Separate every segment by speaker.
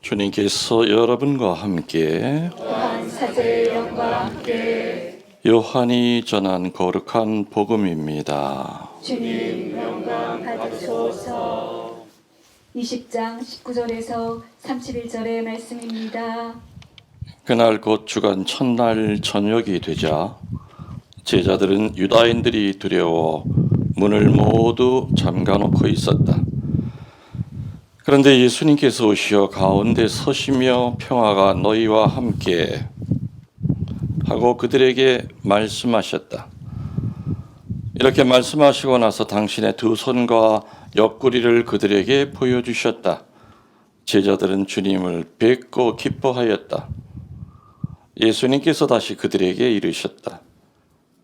Speaker 1: 주님께서 여러분과 함께
Speaker 2: 또한 사제의 영과 함께
Speaker 1: 요한이 전한 거룩한 복음입니다.
Speaker 2: 주님 영광 받으소서. 20장 19절에서 31절의 말씀입니다.
Speaker 1: 그날 곧 주간 첫날 저녁이 되자 제자들은 유다인들이 두려워 문을 모두 잠가놓고 있었다. 그런데 예수님께서 오시어 가운데 서시며 평화가 너희와 함께 하고 그들에게 말씀하셨다. 이렇게 말씀하시고 나서 당신의 두 손과 옆구리를 그들에게 보여주셨다. 제자들은 주님을 뵙고 기뻐하였다. 예수님께서 다시 그들에게 이르셨다.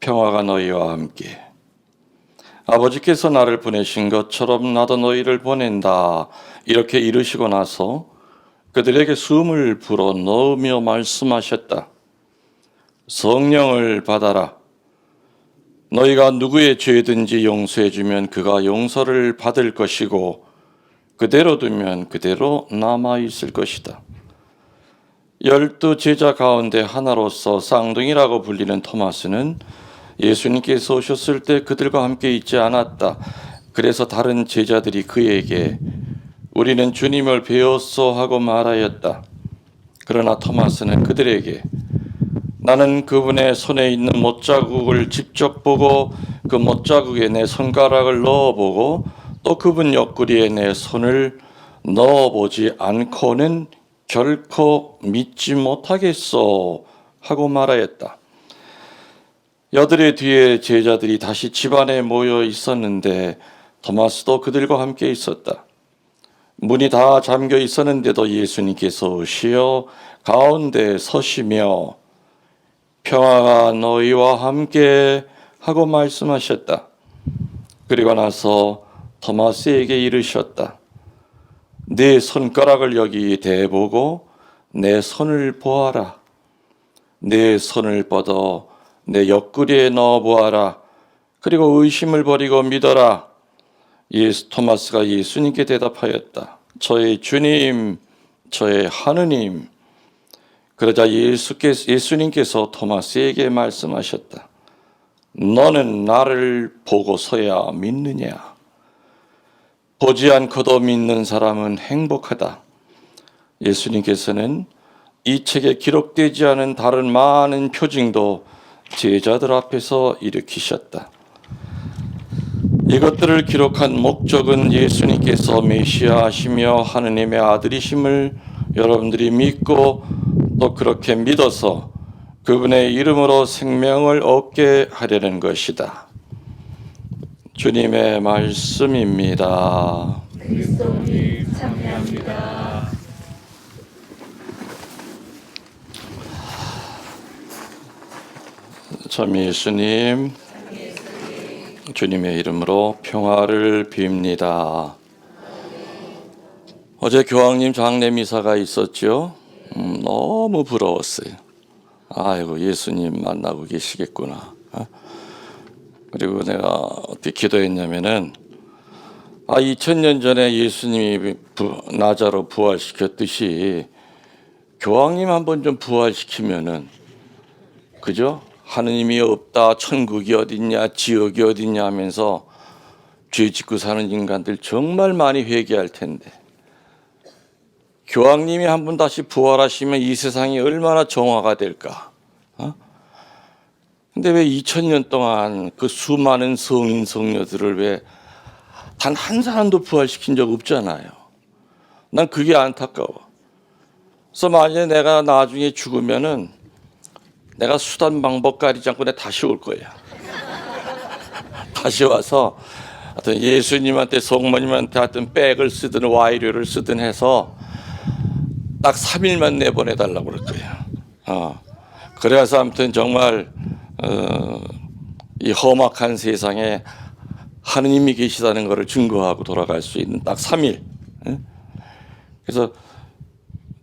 Speaker 1: 평화가 너희와 함께. 아버지께서 나를 보내신 것처럼 나도 너희를 보낸다. 이렇게 이르시고 나서 그들에게 숨을 불어 넣으며 말씀하셨다. 성령을 받아라. 너희가 누구의 죄든지 용서해 주면 그가 용서를 받을 것이고 그대로 두면 그대로 남아 있을 것이다. 12 제자 가운데 하나로서 쌍둥이라고 불리는 토마스는 예수님께서 오셨을 때 그들과 함께 있지 않았다. 그래서 다른 제자들이 그에게 우리는 주님을 배웠소 하고 말하였다. 그러나 토마스는 그들에게 나는 그분의 손에 있는 못자국을 직접 보고 그 못자국에 내 손가락을 넣어보고 또 그분 옆구리에 내 손을 넣어보지 않고는 결코 믿지 못하겠소 하고 말하였다. 여드레 뒤에 제자들이 다시 집안에 모여 있었는데 토마스도 그들과 함께 있었다. 문이 다 잠겨 있었는데도 예수님께서 오시어 가운데 서시며 평화가 너희와 함께 하고 말씀하셨다. 그리고 나서 토마스에게 이르셨다. 네 손가락을 여기 대보고 내 손을 보아라. 내 손을 뻗어 내 옆구리에 넣어 보아라. 그리고 의심을 버리고 믿어라. 토마스가 예수님께 대답하였다. 저의 주님, 저의 하느님. 그러자 예수님께서 토마스에게 말씀하셨다. 너는 나를 보고서야 믿느냐? 보지 않고도 믿는 사람은 행복하다. 예수님께서는 이 책에 기록되지 않은 다른 많은 표징도 제자들 앞에서 일으키셨다. 이것들을 기록한 목적은 예수님께서 메시아시며 하느님의 아들이심을 여러분들이 믿고 또 그렇게 믿어서 그분의 이름으로 생명을 얻게 하려는 것이다. 주님의 말씀입니다.
Speaker 2: 그리스도님 참여합니다.
Speaker 1: 참 예수님, 주님의 이름으로 평화를 빕니다. 어제 교황님 장례 미사가 있었죠. 너무 부러웠어요. 아이고 예수님 만나고 계시겠구나. 그리고 내가 어떻게 기도했냐면은 2000년 전에 예수님이 나자로 부활시켰듯이 교황님 한번 좀 부활시키면은 그죠? 하느님이 없다, 천국이 어딨냐, 지옥이 어딨냐 하면서 죄 짓고 사는 인간들 정말 많이 회개할 텐데 교황님이 한 번 다시 부활하시면 이 세상이 얼마나 정화가 될까? 근데 왜 2000년 동안 그 수많은 성인 성녀들을 왜 단 한 사람도 부활시킨 적 없잖아요. 난 그게 안타까워. 그래서 만약에 내가 나중에 죽으면은 내가 수단 방법 가리지 않고 내가 다시 올 거야. 다시 와서 하여튼 예수님한테 성모님한테 하여튼 백을 쓰든 와이류를 쓰든 해서 딱 3일만 내보내달라고 그럴 거야. 그래서 아무튼 정말 이 험악한 세상에 하느님이 계시다는 것을 증거하고 돌아갈 수 있는 딱 3일. 그래서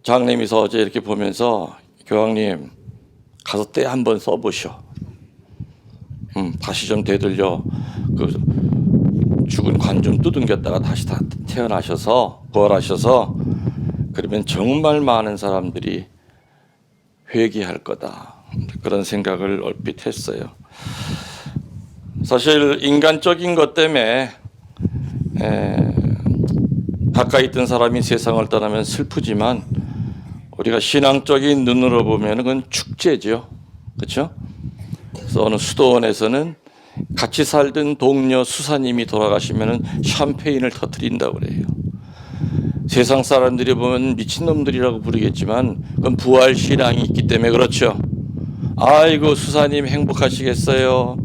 Speaker 1: 장례미사 어제 이렇게 보면서 교황님 가서 때 한번 써보셔. 다시 좀 되돌려 그 죽은 관 좀 두둥겼다가 다시 다 태어나셔서 부활하셔서 그러면 정말 많은 사람들이 회개할 거다. 그런 생각을 얼핏 했어요. 사실 인간적인 것 때문에 가까이 있던 사람이 세상을 떠나면 슬프지만 우리가 신앙적인 눈으로 보면 그건 축제죠. 그렇죠? 그래서 어느 수도원에서는 같이 살던 동료 수사님이 돌아가시면 샴페인을 터뜨린다고 그래요. 세상 사람들이 보면 미친놈들이라고 부르겠지만 그건 부활 신앙이 있기 때문에 그렇죠. 아이고 수사님 행복하시겠어요.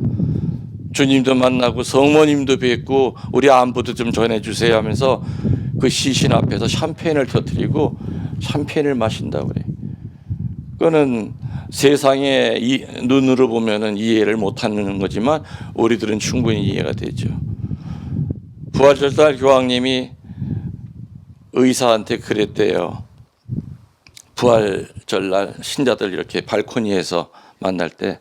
Speaker 1: 주님도 만나고 성모님도 뵙고 우리 안부도 좀 전해주세요 하면서 그 시신 앞에서 샴페인을 터뜨리고 샴페인을 마신다고 그래요. 그거는 세상의 눈으로 보면은 이해를 못하는 거지만 우리들은 충분히 이해가 되죠. 부활절날 교황님이 의사한테 그랬대요. 부활절날 신자들 이렇게 발코니에서 만날 때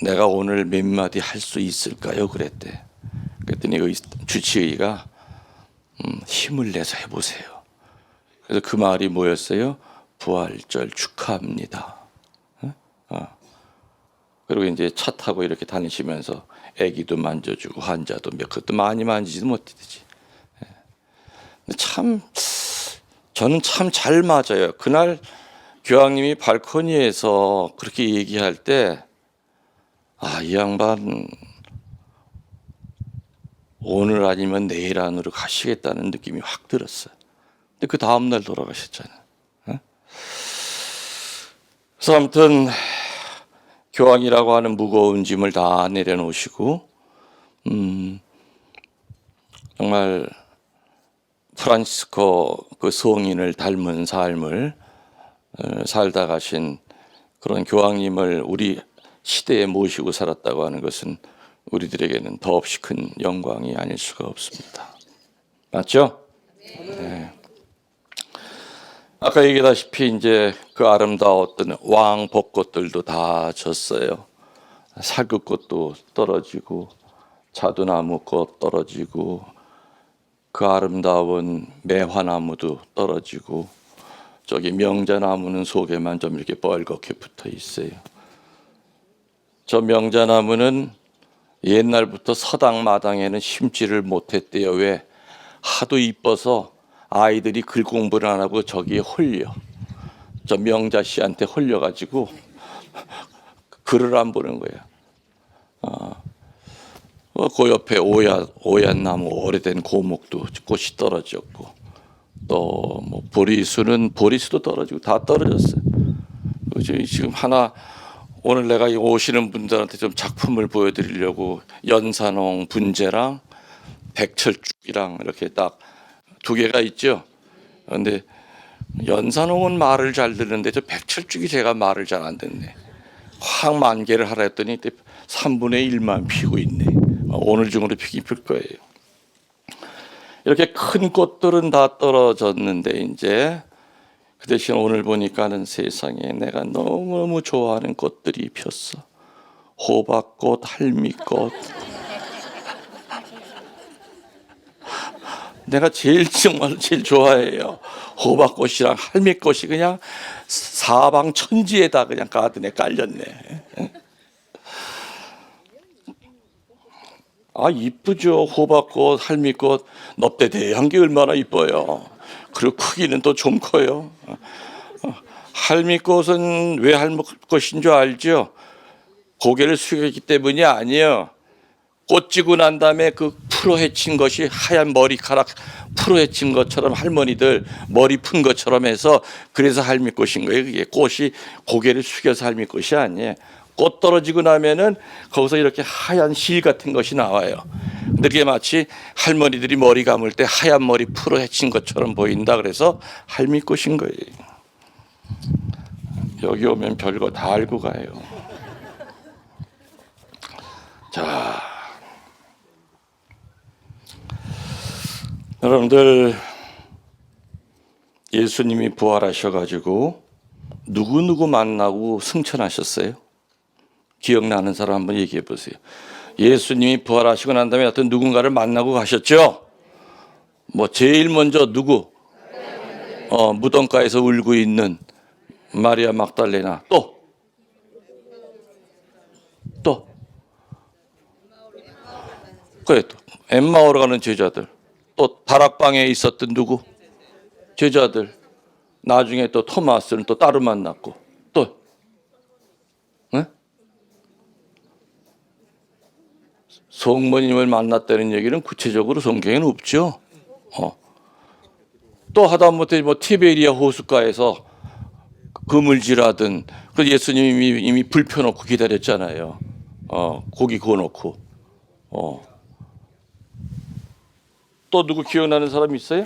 Speaker 1: 내가 오늘 몇 마디 할 수 있을까요? 그랬대. 그랬더니 주치의가 힘을 내서 해보세요. 그래서 그 말이 뭐였어요? 부활절 축하합니다. 그리고 이제 차 타고 이렇게 다니시면서 아기도 만져주고 환자도 몇 그것도 많이 만지지도 못했지. 참 저는 참 잘 맞아요. 그날 교황님이 발코니에서 그렇게 얘기할 때 이 양반 오늘 아니면 내일 안으로 가시겠다는 느낌이 확 들었어요. 근데 그 다음날 돌아가셨잖아요. 그래서 아무튼 교황이라고 하는 무거운 짐을 다 내려놓으시고 정말 프란시스코 그 성인을 닮은 삶을 살다 가신 그런 교황님을 우리 시대에 모시고 살았다고 하는 것은 우리들에게는 더없이 큰 영광이 아닐 수가 없습니다. 맞죠? 네. 아까 얘기했다시피 이제 그 아름다웠던 왕 벚꽃들도 다 졌어요. 살구꽃도 떨어지고 자두나무 꽃 떨어지고 그 아름다운 매화나무도 떨어지고 저기 명자나무는 속에만 좀 이렇게 뻘겋게 붙어 있어요. 저 명자나무는 옛날부터 서당 마당에는 심지를 못했대요. 왜? 하도 이뻐서 아이들이 글 공부를 안 하고 저기에 홀려. 저 명자 씨한테 홀려가지고 글을 안 보는 거야. 그 옆에 오얏나무 오래된 고목도 꽃이 떨어졌고 또 뭐 보리수도 떨어지고 다 떨어졌어요. 지금 하나 오늘 내가 오시는 분들한테 좀 작품을 보여드리려고 연산홍 분재랑 백철쭉이랑 이렇게 딱 두 개가 있죠. 그런데 연산홍은 말을 잘 듣는데 저 백철쭉이 제가 말을 잘 안 듣네. 확 만개를 하라 했더니 3분의 1만 피고 있네. 오늘 중으로 피긴 필 거예요. 이렇게 큰 꽃들은 다 떨어졌는데 이제 그 대신 오늘 보니까는 세상에 내가 너무너무 좋아하는 꽃들이 폈어. 호박꽃, 할미꽃. 내가 정말 제일 좋아해요. 호박꽃이랑 할미꽃이 그냥 사방 천지에다 그냥 가든에 깔렸네. 이쁘죠. 호박꽃, 할미꽃, 넙대대한 게 얼마나 이뻐요. 그리고 크기는 또 좀 커요. 할미꽃은 왜 할미꽃인 줄 알죠? 고개를 숙였기 때문이 아니에요. 꽃 지고 난 다음에 그 풀어헤친 것이 하얀 머리카락 풀어헤친 것처럼 할머니들 머리 푼 것처럼 해서 그래서 할미꽃인 거예요. 그게 꽃이 고개를 숙여서 할미꽃이 아니에요. 꽃 떨어지고 나면은 거기서 이렇게 하얀 실 같은 것이 나와요. 근데 그게 마치 할머니들이 머리 감을 때 하얀 머리 풀어헤친 것처럼 보인다. 그래서 할미꽃인 거예요. 여기 오면 별거 다 알고 가요. 자, 여러분들 예수님이 부활하셔가지고 누구 만나고 승천하셨어요? 기억나는 사람 한번 얘기해 보세요. 예수님이 부활하시고 난 다음에 어떤 누군가를 만나고 가셨죠? 뭐 제일 먼저 누구? 무덤가에서 울고 있는 마리아 막달레나, 또 그래, 또 엠마오로 가는 제자들, 또 다락방에 있었던 누구? 제자들. 나중에 또 토마스는 또 따로 만났고, 또 네? 성모님을 만났다는 얘기는 구체적으로 성경에는 없죠. 또 하다못해 뭐 티베리아 호숫가에서 그물질하던 그 예수님이 이미 불 펴놓고 기다렸잖아요. 고기 구워놓고. 또 누구 기억나는 사람 있어요?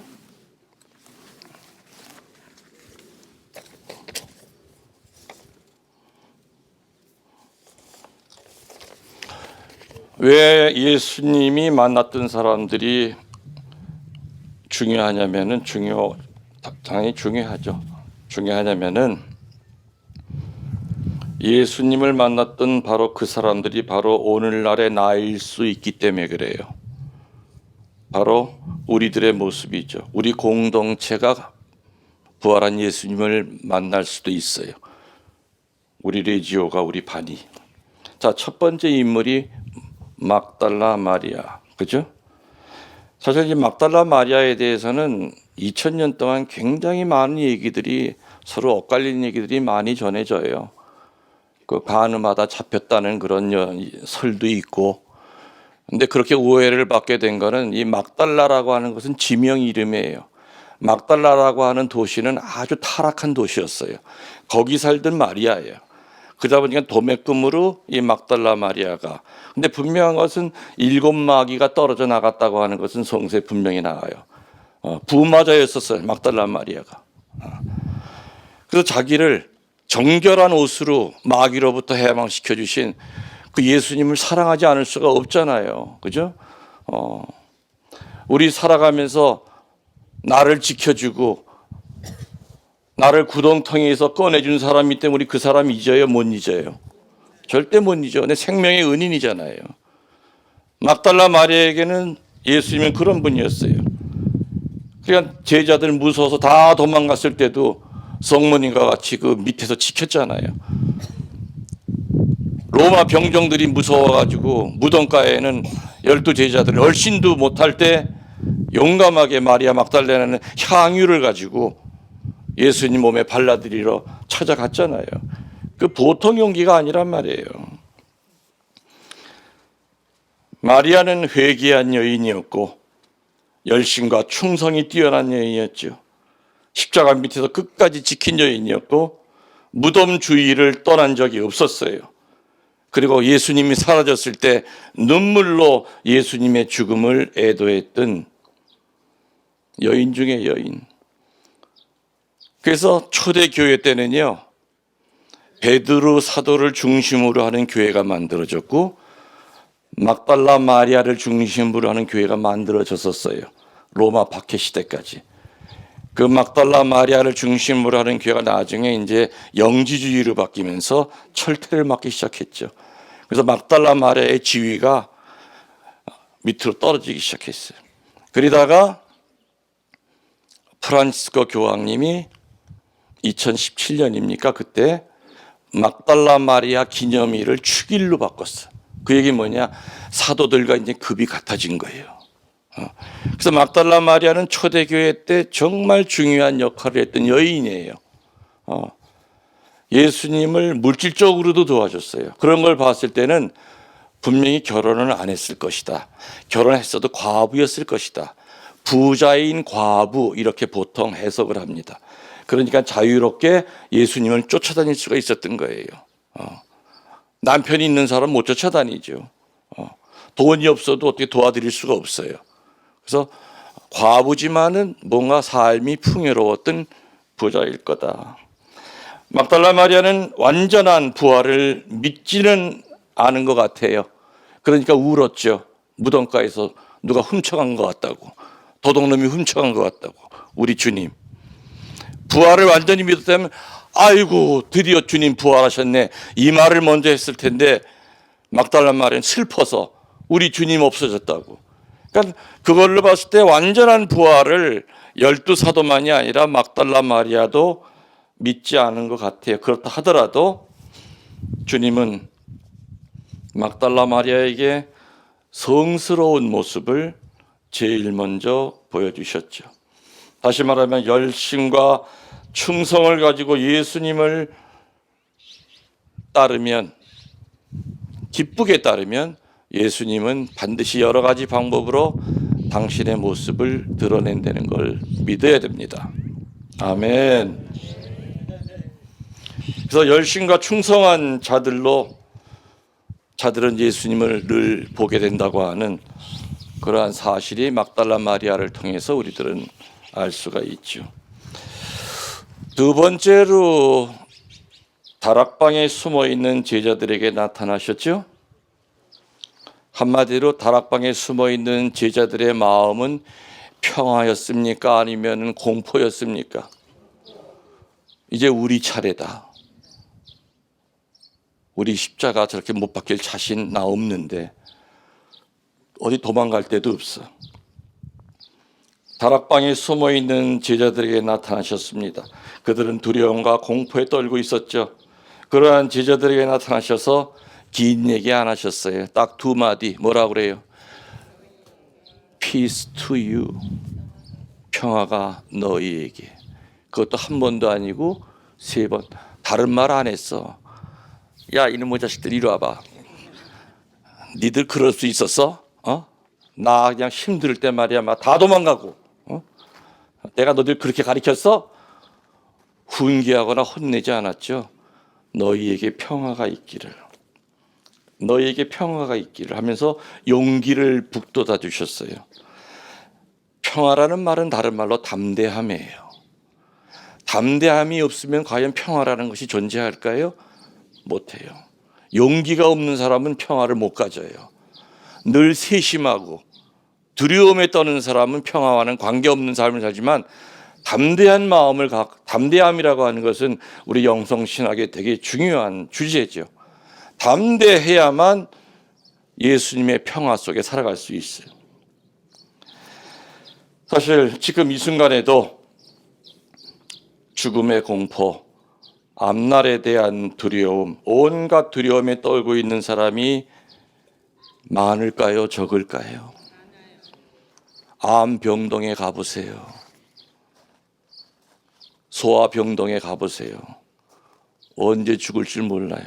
Speaker 1: 왜 예수님이 만났던 사람들이 중요하냐면은 당연히 중요하죠. 중요하냐면은 예수님을 만났던 바로 그 사람들이 바로 오늘날의 나일 수 있기 때문에 그래요. 바로 우리들의 모습이죠. 우리 공동체가 부활한 예수님을 만날 수도 있어요. 우리 레지오가 우리 반이. 자, 첫 번째 인물이 막달라 마리아, 그죠? 사실 이 막달라 마리아에 대해서는 2000년 동안 굉장히 많은 얘기들이 서로 엇갈리는 얘기들이 많이 전해져요. 그 간음하다 잡혔다는 그런 설도 있고, 근데 그렇게 오해를 받게 된 거는 이 막달라라고 하는 것은 지명 이름이에요. 막달라라고 하는 도시는 아주 타락한 도시였어요. 거기 살던 마리아예요. 그러다 보니까 도매금으로 이 막달라 마리아가, 근데 분명한 것은 7마귀가 떨어져 나갔다고 하는 것은 성서에 분명히 나와요. 부마자였었어요, 막달라 마리아가. 그래서 자기를 정결한 옷으로 마귀로부터 해방시켜 주신 그 예수님을 사랑하지 않을 수가 없잖아요. 그죠? 우리 살아가면서 나를 지켜주고 나를 구덩텅이에서 꺼내준 사람이 때문에 우리 그 사람 잊어요? 못 잊어요? 절대 못 잊어. 내 생명의 은인이잖아요. 막달라 마리아에게는 예수님은 그런 분이었어요. 그러니까 제자들 무서워서 다 도망갔을 때도 성모님과 같이 그 밑에서 지켰잖아요. 로마 병정들이 무서워가지고 무덤가에는 12제자들 얼씬도 못할 때 용감하게 마리아 막달레나는 향유를 가지고 예수님 몸에 발라드리러 찾아갔잖아요. 그 보통 용기가 아니란 말이에요. 마리아는 회개한 여인이었고 열심과 충성이 뛰어난 여인이었죠. 십자가 밑에서 끝까지 지킨 여인이었고 무덤 주위를 떠난 적이 없었어요. 그리고 예수님이 사라졌을 때 눈물로 예수님의 죽음을 애도했던 여인 중에 여인. 그래서 초대교회 때는요, 베드로 사도를 중심으로 하는 교회가 만들어졌고 막달라 마리아를 중심으로 하는 교회가 만들어졌었어요. 로마 박해 시대까지. 그 막달라 마리아를 중심으로 하는 교회가 나중에 이제 영지주의로 바뀌면서 철퇴를 맞기 시작했죠. 그래서 막달라 마리아의 지위가 밑으로 떨어지기 시작했어요. 그러다가 프란시스코 교황님이 2017년입니까? 그때 막달라 마리아 기념일을 축일로 바꿨어요. 그 얘기 뭐냐? 사도들과 이제 급이 같아진 거예요. 그래서 막달라 마리아는 초대교회 때 정말 중요한 역할을 했던 여인이에요. 예수님을 물질적으로도 도와줬어요. 그런 걸 봤을 때는 분명히 결혼을 안 했을 것이다. 결혼했어도 과부였을 것이다. 부자인 과부 이렇게 보통 해석을 합니다. 그러니까 자유롭게 예수님을 쫓아다닐 수가 있었던 거예요. 남편이 있는 사람 못 쫓아다니죠. 돈이 없어도 어떻게 도와드릴 수가 없어요. 그래서 과부지만은 뭔가 삶이 풍요로웠던 부자일 거다. 막달라 마리아는 완전한 부활을 믿지는 않은 것 같아요. 그러니까 울었죠. 무덤가에서 누가 훔쳐간 것 같다고. 도둑놈이 훔쳐간 것 같다고. 우리 주님. 부활을 완전히 믿었다면 아이고 드디어 주님 부활하셨네. 이 말을 먼저 했을 텐데 막달라 마리아는 슬퍼서 우리 주님 없어졌다고. 그러니까 그걸로 봤을 때 완전한 부활을 12 사도만이 아니라 막달라 마리아도 믿지 않은 것 같아요. 그렇다 하더라도 주님은 막달라 마리아에게 성스러운 모습을 제일 먼저 보여주셨죠. 다시 말하면 열심과 충성을 가지고 예수님을 따르면, 기쁘게 따르면 예수님은 반드시 여러 가지 방법으로 당신의 모습을 드러낸다는 걸 믿어야 됩니다. 아멘. 그래서 열심과 충성한 자들은 예수님을 늘 보게 된다고 하는 그러한 사실이 막달라 마리아를 통해서 우리들은 알 수가 있죠. 두 번째로 다락방에 숨어 있는 제자들에게 나타나셨죠. 한마디로 다락방에 숨어 있는 제자들의 마음은 평화였습니까? 아니면 공포였습니까? 이제 우리 차례다. 우리 십자가 저렇게 못 박힐 자신 나 없는데 어디 도망갈 데도 없어. 다락방에 숨어 있는 제자들에게 나타나셨습니다. 그들은 두려움과 공포에 떨고 있었죠. 그러한 제자들에게 나타나셔서 긴 얘기 안 하셨어요. 딱 두 마디. 뭐라고 그래요? Peace to you. 평화가 너희에게. 그것도 한 번도 아니고 세 번. 다른 말 안 했어. 야, 이놈의 자식들 이리 와봐. 니들 그럴 수 있었어? 나 그냥 힘들 때 말이야 막 다 도망가고. 내가 너들 그렇게 가르쳤어? 훈계하거나 혼내지 않았죠. 너희에게 평화가 있기를. 너희에게 평화가 있기를 하면서 용기를 북돋아 주셨어요. 평화라는 말은 다른 말로 담대함이에요. 담대함이 없으면 과연 평화라는 것이 존재할까요? 못해요. 용기가 없는 사람은 평화를 못 가져요. 늘 세심하고 두려움에 떠는 사람은 평화와는 관계없는 삶을 살지만 담대함이라고 하는 것은 우리 영성신학에 되게 중요한 주제죠. 담대해야만 예수님의 평화 속에 살아갈 수 있어요. 사실 지금 이 순간에도 죽음의 공포, 앞날에 대한 두려움, 온갖 두려움에 떨고 있는 사람이 많을까요? 적을까요? 암병동에 가보세요. 소아병동에 가보세요. 언제 죽을 줄 몰라요.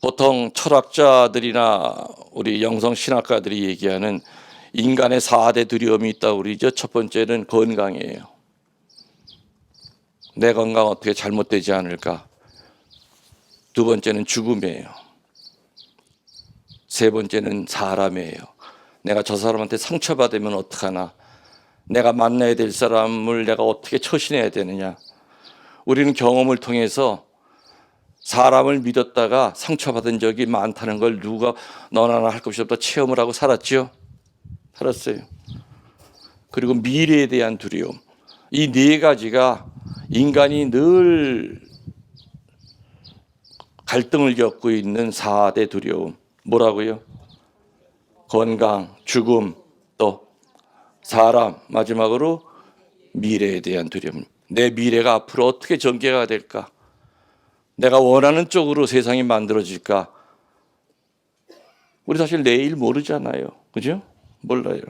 Speaker 1: 보통 철학자들이나 우리 영성신학가들이 얘기하는 인간의 4대 두려움이 있다고 그러죠. 첫 번째는 건강이에요. 내 건강 어떻게 잘못되지 않을까. 두 번째는 죽음이에요. 세 번째는 사람이에요. 내가 저 사람한테 상처받으면 어떡하나. 내가 만나야 될 사람을 내가 어떻게 처신해야 되느냐. 우리는 경험을 통해서 사람을 믿었다가 상처받은 적이 많다는 걸 누가 너나 할 것이 없다 체험을 하고 살았죠. 살았어요. 그리고 미래에 대한 두려움. 이 네 가지가 인간이 늘 갈등을 겪고 있는 4대 두려움. 뭐라고요? 건강, 죽음, 또 사람, 마지막으로 미래에 대한 두려움. 내 미래가 앞으로 어떻게 전개가 될까? 내가 원하는 쪽으로 세상이 만들어질까? 우리 사실 내일 모르잖아요. 그죠? 몰라요.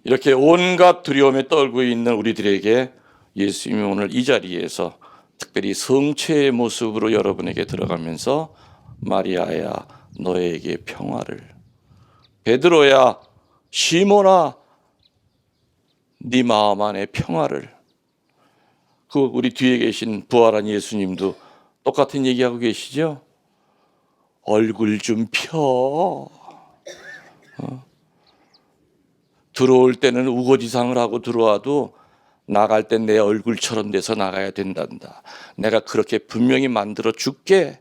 Speaker 1: 이렇게 온갖 두려움에 떨고 있는 우리들에게 예수님이 오늘 이 자리에서 특별히 성체의 모습으로 여러분에게 들어가면서 마리아야 너에게 평화를, 베드로야 시몬아 네 마음 안에 평화를. 그 우리 뒤에 계신 부활한 예수님도 똑같은 얘기하고 계시죠. 얼굴 좀 펴. 들어올 때는 우거지상을 하고 들어와도 나갈 땐 내 얼굴처럼 돼서 나가야 된단다. 내가 그렇게 분명히 만들어 줄게.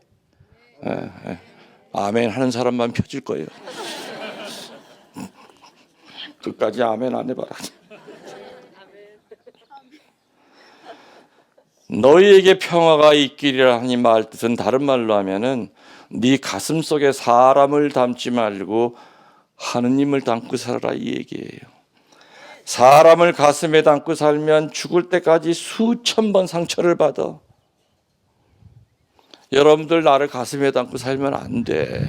Speaker 1: 아멘 하는 사람만 펴질 거예요. 끝까지 아멘 안 해봐라. 너희에게 평화가 있기를 하니 말 뜻은 다른 말로 하면은 네 가슴 속에 사람을 담지 말고 하느님을 담고 살아라 이 얘기예요. 사람을 가슴에 담고 살면 죽을 때까지 수천 번 상처를 받아. 여러분들 나를 가슴에 담고 살면 안 돼.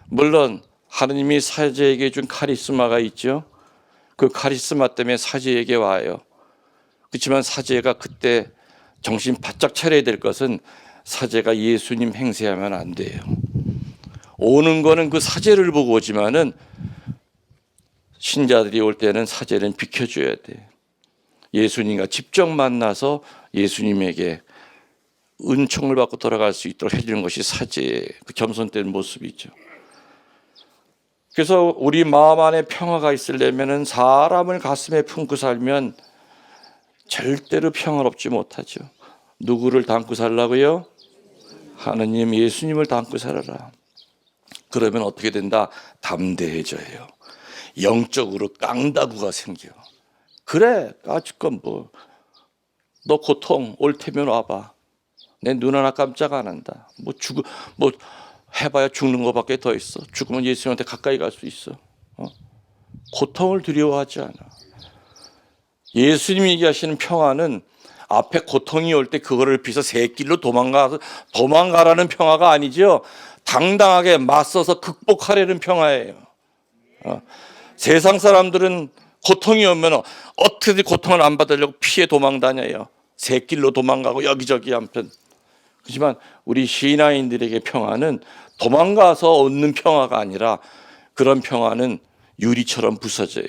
Speaker 1: 물론 하느님이 사제에게 준 카리스마가 있죠. 그 카리스마 때문에 사제에게 와요. 그렇지만 사제가 그때 정신 바짝 차려야 될 것은 사제가 예수님 행세하면 안 돼요. 오는 거는 그 사제를 보고 오지만은 신자들이 올 때는 사제는 비켜줘야 돼. 예수님과 직접 만나서 예수님에게 은총을 받고 돌아갈 수 있도록 해주는 것이 사제의 그 겸손된 모습이죠. 그래서 우리 마음 안에 평화가 있으려면 사람을 가슴에 품고 살면 절대로 평화롭지 못하죠. 누구를 담고 살라고요? 하느님 예수님을 담고 살아라. 그러면 어떻게 된다? 담대해져요. 영적으로 깡다구가 생겨. 그래 까짓 건 뭐. 너 고통 올 테면 와봐. 내 눈 하나 깜짝 안 한다. 뭐 해봐야 죽는 것밖에 더 있어. 죽으면 예수님한테 가까이 갈 수 있어. 고통을 두려워하지 않아. 예수님이 얘기하시는 평화는 앞에 고통이 올 때 그거를 비서 새길로 도망가라는 평화가 아니죠. 당당하게 맞서서 극복하려는 평화예요. 세상 사람들은 고통이 오면 어떻게든 고통을 안 받으려고 피해 도망 다녀요. 새길로 도망가고 여기저기 한편. 하지만 우리 신앙인들에게 평화는 도망가서 얻는 평화가 아니라 그런 평화는 유리처럼 부서져요.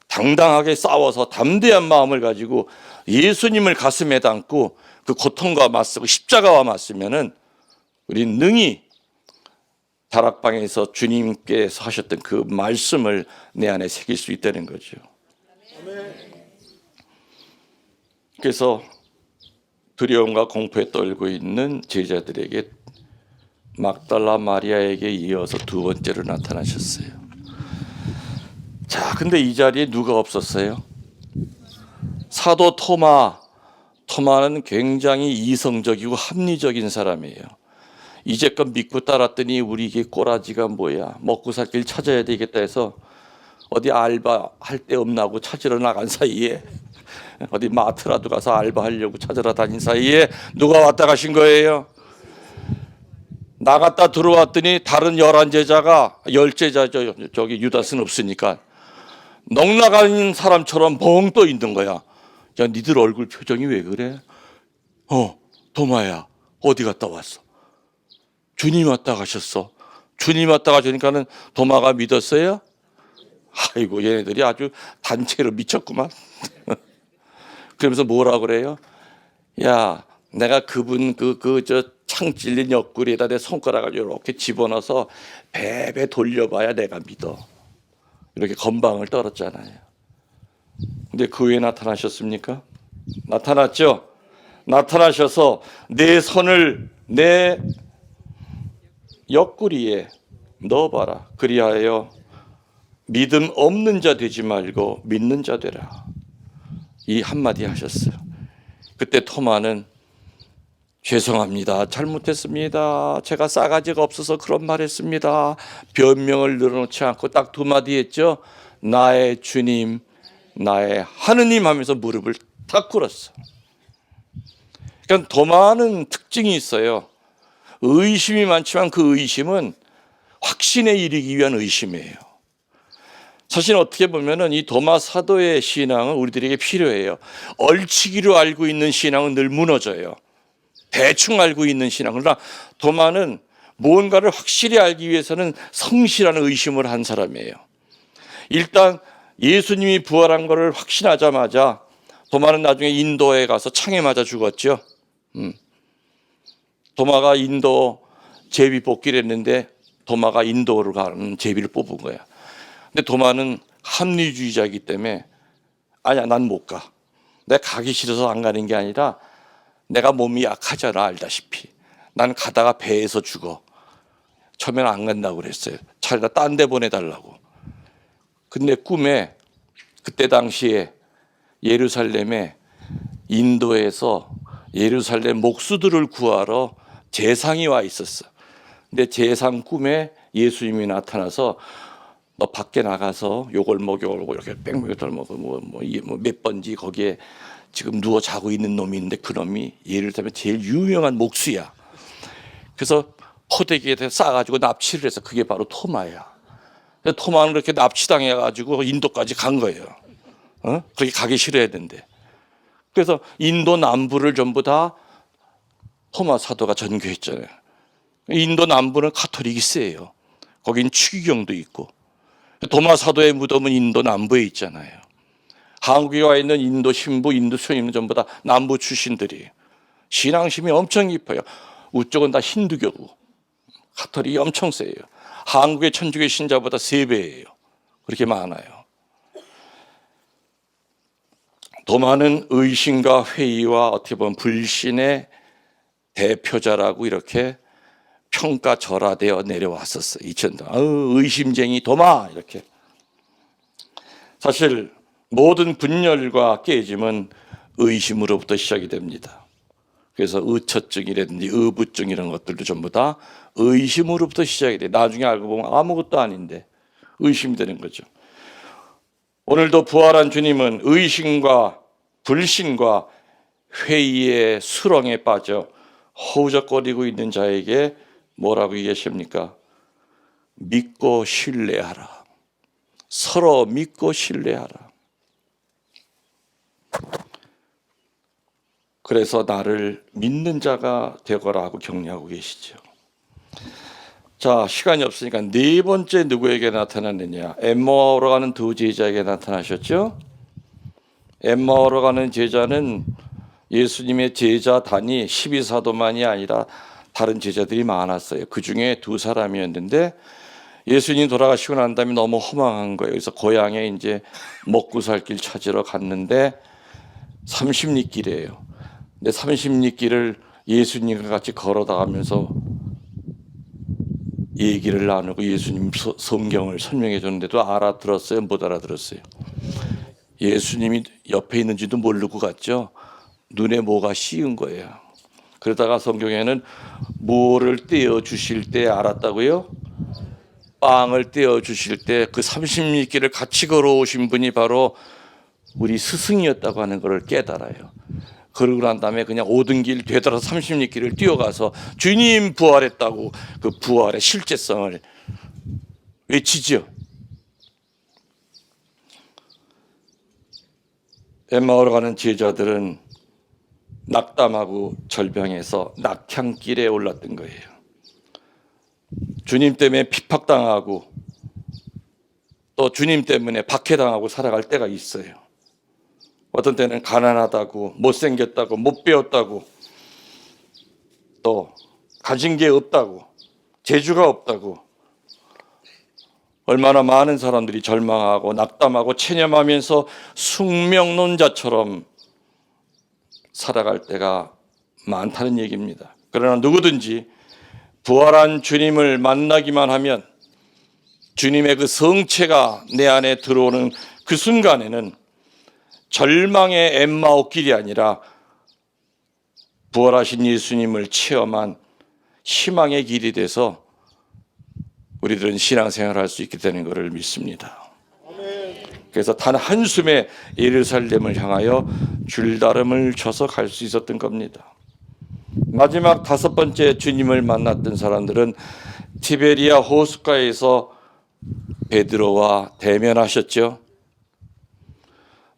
Speaker 1: 당당하게 싸워서 담대한 마음을 가지고 예수님을 가슴에 담고 그 고통과 맞서고 십자가와 맞서면은 우리 능히 다락방에서 주님께서 하셨던 그 말씀을 내 안에 새길 수 있다는 거죠. 그래서 두려움과 공포에 떨고 있는 제자들에게 막달라 마리아에게 이어서 두 번째로 나타나셨어요. 자, 근데 이 자리에 누가 없었어요? 사도 토마는 굉장히 이성적이고 합리적인 사람이에요. 이제껏 믿고 따랐더니 우리에게 꼬라지가 뭐야, 먹고 살 길 찾아야 되겠다 해서 어디 알바할 데 없나고 찾으러 나간 사이에, 어디 마트라도 가서 알바하려고 찾으러 다닌 사이에 누가 왔다 가신 거예요. 나갔다 들어왔더니 다른 11제자가 10제자죠. 저기 유다스는 없으니까 넋 나간 사람처럼 멍 떠 있는 거야. 야, 니들 얼굴 표정이 왜 그래? 도마야, 어디 갔다 왔어? 주님 왔다 가셨어. 주님 왔다 가시니까는 도마가 믿었어요? 아이고, 얘네들이 아주 단체로 미쳤구만. 그러면서 뭐라 그래요? 야, 내가 그분 저 창 찔린 옆구리에다 내 손가락을 이렇게 집어넣어서 배배 돌려봐야 내가 믿어. 이렇게 건방을 떨었잖아요. 근데 그 후에 나타나셨습니까? 나타났죠? 나타나셔서 내 손을 내 옆구리에 넣어봐라. 그리하여 믿음 없는 자 되지 말고 믿는 자 되라. 이 한마디 하셨어요. 그때 토마는 죄송합니다. 잘못했습니다. 제가 싸가지가 없어서 그런 말 했습니다. 변명을 늘어놓지 않고 딱 두 마디 했죠. 나의 주님, 나의 하느님 하면서 무릎을 탁 꿇었어. 그러니까 도마는 특징이 있어요. 의심이 많지만 그 의심은 확신에 이르기 위한 의심이에요. 사실 어떻게 보면은 이 도마 사도의 신앙은 우리들에게 필요해요. 얼치기로 알고 있는 신앙은 늘 무너져요. 대충 알고 있는 신앙. 그러나 도마는 무언가를 확실히 알기 위해서는 성실한 의심을 한 사람이에요. 일단 예수님이 부활한 것을 확신하자마자 도마는 나중에 인도에 가서 창에 맞아 죽었죠. 도마가 인도 제비 뽑기를 했는데 도마가 인도로 가는 제비를 뽑은 거야. 근데 도마는 합리주의자이기 때문에 아니야, 난 못 가. 내가 가기 싫어서 안 가는 게 아니라 내가 몸이 약하잖아, 알다시피. 난 가다가 배에서 죽어. 처음에는 안 간다고 그랬어요. 차라리 딴 데 보내달라고. 근데 꿈에 그때 당시에 예루살렘에 인도에서 예루살렘 목수들을 구하러 재상이 와 있었어. 근데 재상 꿈에 예수님이 나타나서 너 밖에 나가서 요걸 먹여 이렇게 뺑뺑이 먹어 이게 몇 번지 거기에 지금 누워 자고 있는 놈이 있는데 그 놈이 예를 들면 제일 유명한 목수야. 그래서 호되기에 싸가지고 납치를 해서 그게 바로 토마야. 토마는 그렇게 납치당해가지고 인도까지 간 거예요. 그렇게 가기 싫어야 된대. 그래서 인도 남부를 전부 다 토마 사도가 전교했잖아요. 인도 남부는 카톨릭이 세요. 거긴 추기경도 있고. 토마 사도의 무덤은 인도 남부에 있잖아요. 한국에 와 있는 인도 신부, 인도 수녀님은 전부 다 남부 출신들이에요. 신앙심이 엄청 깊어요. 우쪽은 다 힌두교고 카톨릭이 엄청 세요. 한국의 천주교 신자보다 3배예요. 그렇게 많아요. 도마는 의심과 회의와 어떻게 보면 불신의 대표자라고 이렇게 평가절하되어 내려왔었어요. 2000년. 의심쟁이 도마 이렇게. 사실 모든 분열과 깨짐은 의심으로부터 시작이 됩니다. 그래서 의처증이라든지 의부증 이런 것들도 전부 다 의심으로부터 시작이 돼요. 나중에 알고 보면 아무것도 아닌데 의심이 되는 거죠. 오늘도 부활한 주님은 의심과 불신과 회의의 수렁에 빠져 허우적거리고 있는 자에게 뭐라고 얘기하십니까? 믿고 신뢰하라. 서로 믿고 신뢰하라. 그래서 나를 믿는 자가 되거라 하고 격려하고 계시죠. 자, 시간이 없으니까 4번째 누구에게 나타났느냐? 엠마오로 가는 2 제자에게 나타나셨죠. 엠마오로 가는 제자는 예수님의 제자단이 12사도만이 아니라 다른 제자들이 많았어요. 그중에 2사람이었는데 예수님 돌아가시고 난 다음에 너무 허망한 거예요. 그래서 고향에 이제 먹고 살 길 찾으러 갔는데 30리 길이에요. 근데 30리 길을 예수님과 같이 걸어다가면서 얘기를 나누고 예수님 성경을 설명해 줬는데도 알아들었어요? 못 알아들었어요? 예수님이 옆에 있는지도 모르고 갔죠. 눈에 뭐가 씌은 거예요. 그러다가 성경에는 뭐를 떼어 주실 때 알았다고요? 빵을 떼어 주실 때 그 30리 길을 같이 걸어오신 분이 바로 우리 스승이었다고 하는 것을 깨달아요. 그러고 난 다음에 그냥 오등길 되돌아 30리 길을 뛰어가서 주님 부활했다고 그 부활의 실제성을 외치죠. 엠마오로 가는 제자들은 낙담하고 절병해서 낙향길에 올랐던 거예요. 주님 때문에 핍박당하고 또 주님 때문에 박해당하고 살아갈 때가 있어요. 어떤 때는 가난하다고, 못생겼다고, 못 배웠다고, 또 가진 게 없다고, 재주가 없다고, 얼마나 많은 사람들이 절망하고 낙담하고 체념하면서 숙명론자처럼 살아갈 때가 많다는 얘기입니다. 그러나 누구든지 부활한 주님을 만나기만 하면 주님의 그 성체가 내 안에 들어오는 그 순간에는 절망의 엠마오 길이 아니라 부활하신 예수님을 체험한 희망의 길이 돼서 우리들은 신앙생활을 할 수 있게 되는 것을 믿습니다. 그래서 단 한숨에 예루살렘을 향하여 줄다름을 쳐서 갈 수 있었던 겁니다. 마지막 5번째 주님을 만났던 사람들은 티베리아 호숫가에서 베드로와 대면하셨죠.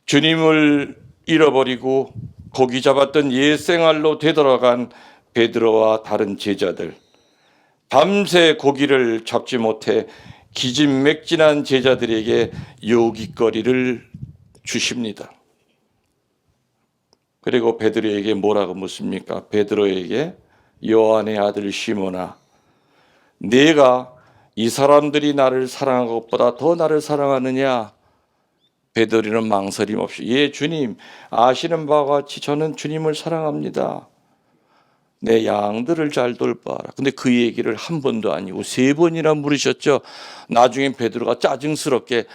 Speaker 1: 주님을 잃어버리고 고기 잡았던 옛 생활로 되돌아간 베드로와 다른 제자들, 밤새 고기를 잡지 못해 기진맥진한 제자들에게 요깃거리를 주십니다. 그리고 베드로에게 뭐라고 묻습니까? 베드로에게 요한의 아들 시몬아, 네가 이 사람들이 나를 사랑한 것보다 더 나를 사랑하느냐? 베드로는 망설임 없이 예 주님, 아시는 바와 같이 저는 주님을 사랑합니다. 내 양들을 잘 돌봐라. 근데 그 얘기를 한 번도 아니고 3번이나 물으셨죠. 나중에 베드로가 짜증스럽게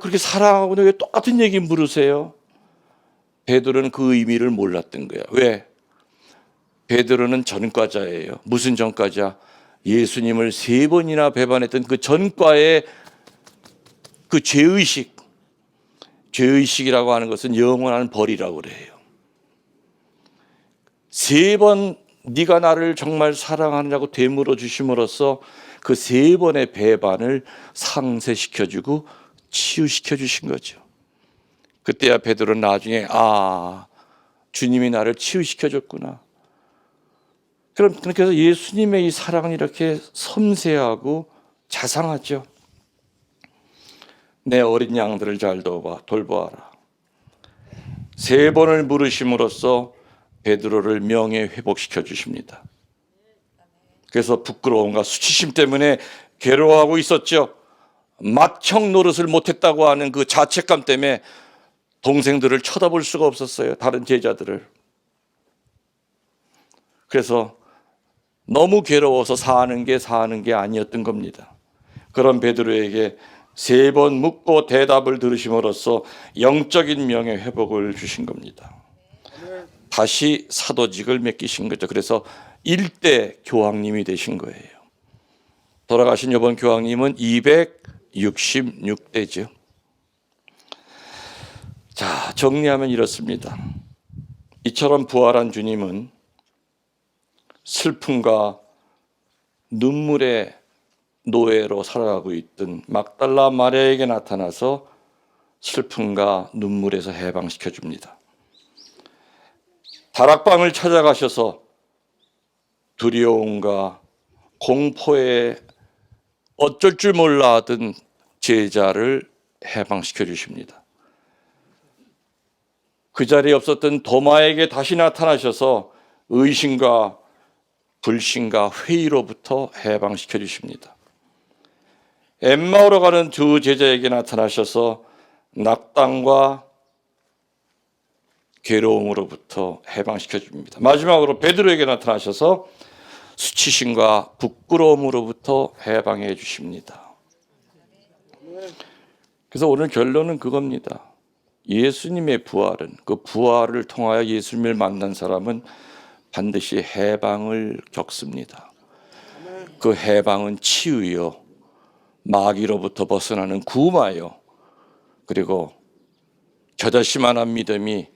Speaker 1: 그렇게 사랑하고 왜 똑같은 얘기 물으세요? 베드로는 그 의미를 몰랐던 거야. 왜? 베드로는 전과자예요. 무슨 전과자? 예수님을 3번이나 배반했던 그 전과의 그 죄의식이라고 하는 것은 영원한 벌이라고 그래요. 3번 네가 나를 정말 사랑하느냐고 되물어 주심으로써 그 3번의 배반을 상쇄시켜주고 치유시켜 주신 거죠. 그때야 베드로는 나중에 주님이 나를 치유시켜 줬구나. 그렇게 해서 예수님의 이 사랑은 이렇게 섬세하고 자상하죠. 내 어린 양들을 잘 돌보아라. 3번을 물으심으로써 베드로를 명예 회복시켜 주십니다. 그래서 부끄러움과 수치심 때문에 괴로워하고 있었죠. 맏형 노릇을 못했다고 하는 그 자책감 때문에 동생들을 쳐다볼 수가 없었어요. 다른 제자들을. 그래서 너무 괴로워서 사는 게 아니었던 겁니다. 그런 베드로에게 3번 묻고 대답을 들으심으로써 영적인 명예 회복을 주신 겁니다. 다시 사도직을 맡기신 거죠. 그래서 1대 교황님이 되신 거예요. 돌아가신 이번 교황님은 266대죠. 자, 정리하면 이렇습니다. 이처럼 부활한 주님은 슬픔과 눈물의 노예로 살아가고 있던 막달라 마리아에게 나타나서 슬픔과 눈물에서 해방시켜 줍니다. 다락방을 찾아가셔서 두려움과 공포에 어쩔 줄 몰라 하던 제자를 해방시켜 주십니다. 그 자리에 없었던 도마에게 다시 나타나셔서 의심과 불신과 회의로부터 해방시켜 주십니다. 엠마오로 가는 두 제자에게 나타나셔서 낙담과 괴로움으로부터 해방시켜 줍니다. 마지막으로 베드로에게 나타나셔서 수치심과 부끄러움으로부터 해방해 주십니다. 그래서 오늘 결론은 그겁니다. 예수님의 부활은, 그 부활을 통하여 예수님을 만난 사람은 반드시 해방을 겪습니다. 그 해방은 치유요, 마귀로부터 벗어나는 구마요, 그리고 겨자씨만한 믿음이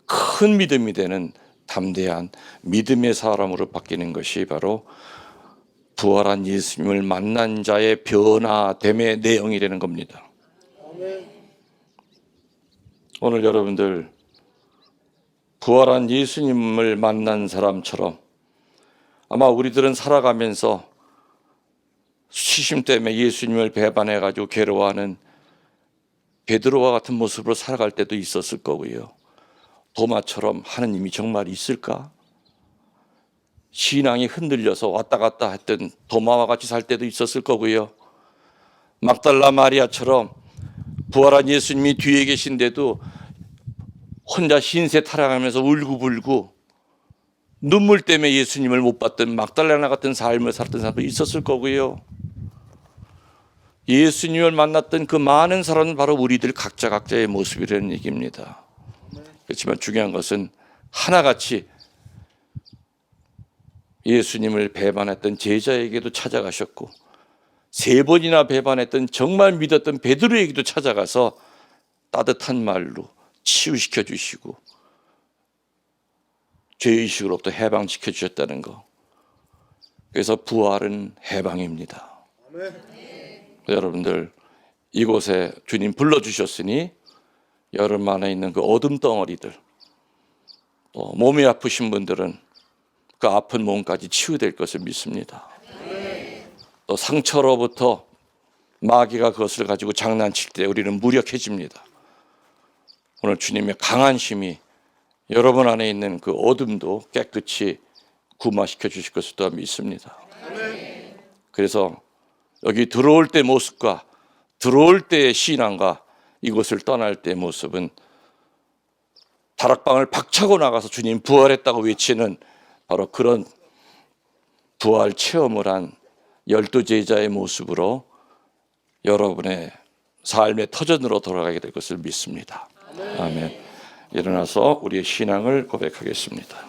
Speaker 1: 큰 믿음이 되는 담대한 믿음의 사람으로 바뀌는 것이 바로 부활한 예수님을 만난 자의 변화됨의 내용이라는 겁니다. 오늘 여러분들 부활한 예수님을 만난 사람처럼 아마 우리들은 살아가면서 수치심 때문에 예수님을 배반해가지고 괴로워하는 베드로와 같은 모습으로 살아갈 때도 있었을 거고요. 도마처럼 하느님이 정말 있을까? 신앙이 흔들려서 왔다 갔다 했던 도마와 같이 살 때도 있었을 거고요. 막달라 마리아처럼 부활한 예수님이 뒤에 계신데도 혼자 신세 타령하면서 울고불고 눈물 때문에 예수님을 못 봤던 막달라나 같은 삶을 살았던 사람도 있었을 거고요. 예수님을 만났던 그 많은 사람은 바로 우리들 각자의 모습이라는 얘기입니다. 그렇지만 중요한 것은 하나같이 예수님을 배반했던 제자에게도 찾아가셨고 3번이나 배반했던 정말 믿었던 베드로에게도 찾아가서 따뜻한 말로 치유시켜 주시고 죄의식으로부터 해방시켜 주셨다는 거. 그래서 부활은 해방입니다. 여러분들 이곳에 주님 불러주셨으니 여러분 안에 있는 그 어둠 덩어리들, 또 몸이 아프신 분들은 그 아픈 몸까지 치유될 것을 믿습니다. 또 상처로부터 마귀가 그것을 가지고 장난칠 때 우리는 무력해집니다. 오늘 주님의 강한 힘이 여러분 안에 있는 그 어둠도 깨끗이 구마시켜 주실 것을 또 믿습니다. 그래서 여기 들어올 때 모습과 들어올 때의 신앙과 이곳을 떠날 때의 모습은 다락방을 박차고 나가서 주님 부활했다고 외치는 바로 그런 부활 체험을 한 12제자의 모습으로 여러분의 삶의 터전으로 돌아가게 될 것을 믿습니다. 아멘. 일어나서 우리의 신앙을 고백하겠습니다.